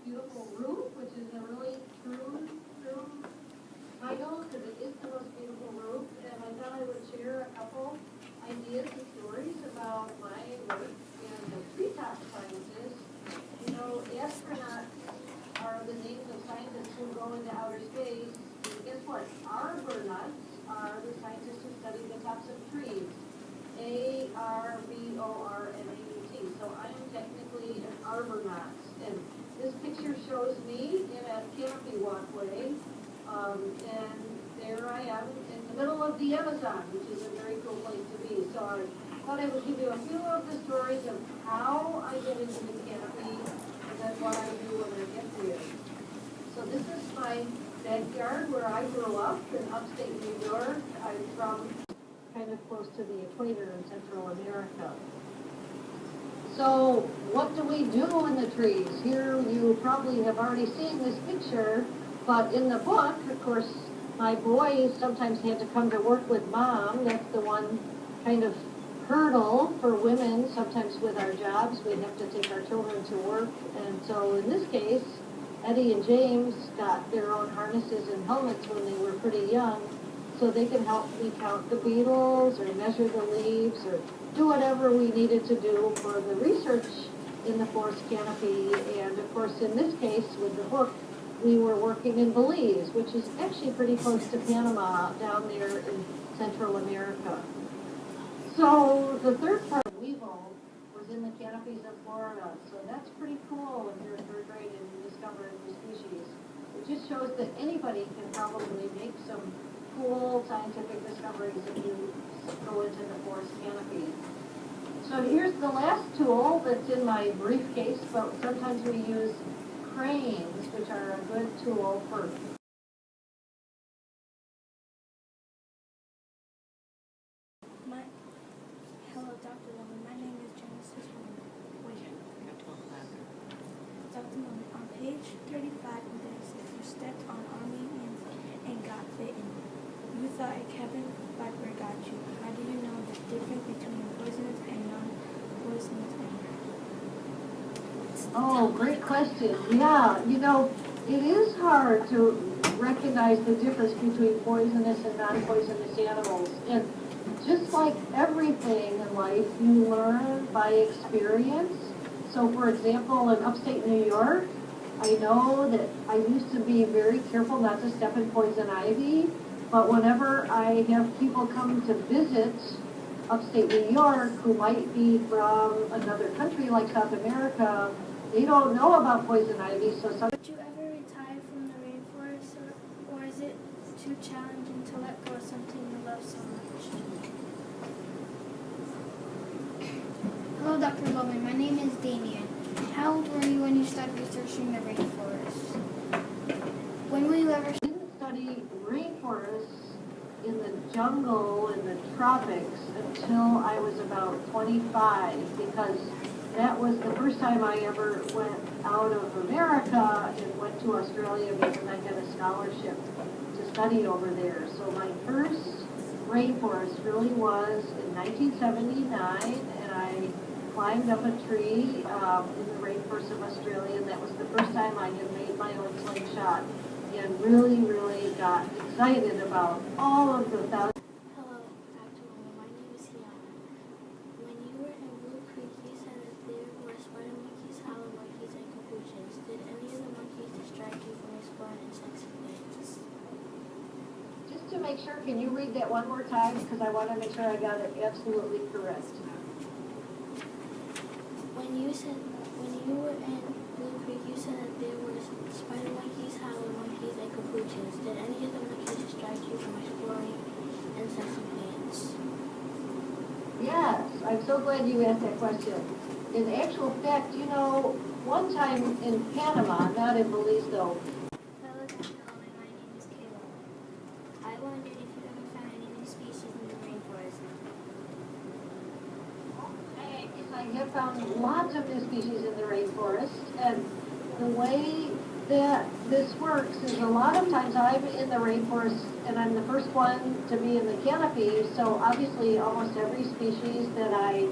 beautiful roof, which is a really true title because it is the most beautiful roof. And I thought I would share a couple ideas and stories about my work and the treetop scientists. You know, astronauts are the names of scientists who go into outer space. And guess what? Arbonauts are the scientists who study the tops of trees. Arbornaut. So I am technically an arbornaut. And this picture shows me in a canopy walkway. And there I am in the middle of the Amazon, which is a very cool place to be. So I thought I would give you a few of the stories of how I get into the canopy and then what I do when I get there. So this is my backyard where I grew up in upstate New York. I'm from kind of close to the equator in Central America. So what do we do in the trees? Here you probably have already seen this picture, but in the book, of course, my boys sometimes had to come to work with mom. That's the one kind of hurdle for women. Sometimes with our jobs, we have to take our children to work. And so in this case, Eddie and James got their own harnesses and helmets when they were pretty young, so they could help me count the beetles or measure the leaves or do whatever we needed to do for the research in the forest canopy. And of course, in this case, with the book, we were working in Belize, which is actually pretty close to Panama down there in Central America. So the third part of Weevil was in the canopies of Florida. So that's pretty cool when you're in third grade and you discover a new species. It just shows that anybody can probably make some cool scientific discoveries if you go into the forest canopy. So here's the last tool that's in my briefcase, but sometimes we use cranes, which are a good tool for Hello, Dr. Lowman. My name is Genesis Lowman. Dr. Lowman, on page 35 of this, you stepped on army ants and got bitten. You thought a cabin viper got you. How do you know the difference between poisonous and non-poisonous ants? Oh, great question. Yeah, you know, it is hard to recognize the difference between poisonous and non-poisonous animals. And just like everything in life, you learn by experience. So, for example, in upstate New York, I know that I used to be very careful not to step in poison ivy, but whenever I have people come to visit upstate New York who might be from another country like South America, they don't know about poison ivy, so some... Would you ever retire from the rainforest, or is it too challenging to let go of something you love so much? Hello, Dr. Lowman. My name is Damien. How old were you when you started researching the rainforest? When will you ever... I didn't study rainforests in the jungle in the tropics until I was about 25, because that was the first time I ever went out of America and went to Australia because I had a scholarship to study over there. So my first rainforest really was in 1979, and I climbed up a tree in the rainforest of Australia, and that was the first time I had made my own slingshot and really, really got excited about all of the thousands. Hello, Dr. Lowman. My name is Hiana. When you were in Blue Creek, you said that there were spider monkeys, howler monkeys, and capuchins. Did any of the monkeys distract you from exploring insects and plants? Just to make sure, can you read that one more time? Because I want to make sure I got it absolutely correct. When you were in Blue Creek, you said that there were spider monkeys, howler monkeys, and capuchins. Did any of the monkeys distract you from exploring insects and plants? Yes, I'm so glad you asked that question. In actual fact, you know, one time in Panama, not in Belize though. Hello, Dr. Lowman. My name is Kayla. I wondered if you ever found any new species in the rainforest. I have found lots of new species in the rainforest, and the way that this works is a lot of times I'm in the rainforest and I'm the first one to be in the canopy, so obviously almost every species that I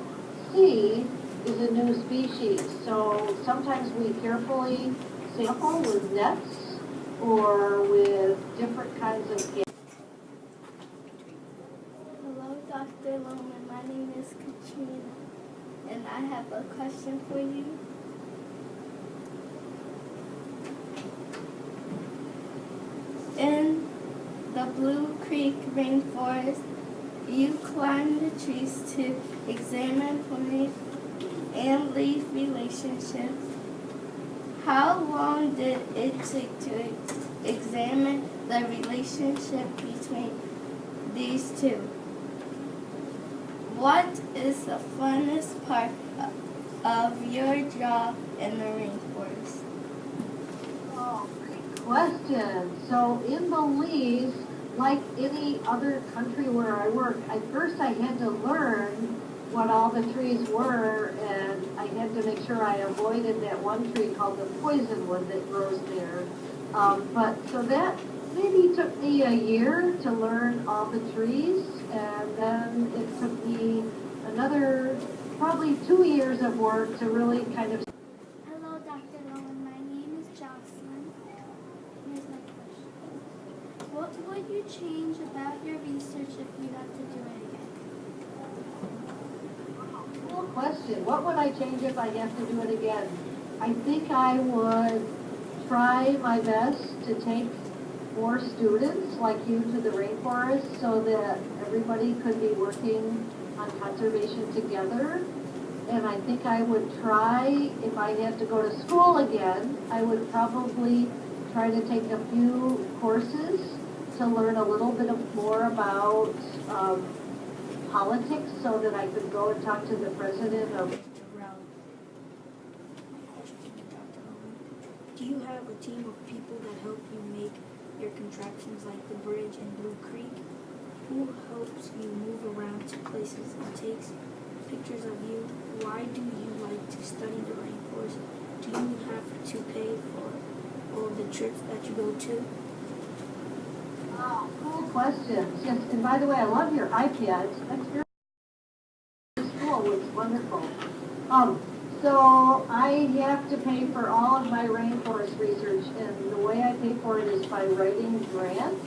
see is a new species. So sometimes we carefully sample with nets or with different kinds of games. Hello, Dr. Lowman. My name is Katrina, and I have a question for you. In the Blue Creek rainforest, you climb the trees to examine plant and leaf relationships. How long did it take to examine the relationship between these two? What is the funnest part of your job in the rainforest? Oh, great question. So in Belize, like any other country where I work, at first I had to learn what all the trees were, and I had to make sure I avoided that one tree called the poisonwood that grows there. So that maybe took me a year to learn all the trees, and then it took me another probably 2 years of work to really kind of. Hello, Dr. Lowman. My name is Jocelyn. Here's my question. What would you change about your research if you got to do it again? Cool question. What would I change if I have to do it again? I think I would try my best to take more students like you to the rainforest so that everybody could be working on conservation together. And I think I would try, if I had to go to school again, I would probably try to take a few courses to learn a little bit more about politics so that I could go and talk to the president of. Do you have a team of people that help you make your contraptions like the bridge in Blue Creek? Who helps you move around to places and takes pictures of you? Why do you like to study the rainforest? Do you have to pay for all the trips that you go to? Wow, cool questions. Yes, and by the way, I love your iPads. That's very cool. It's wonderful. So I have to pay for all of my rainforest research, and the way I pay for it is by writing grants.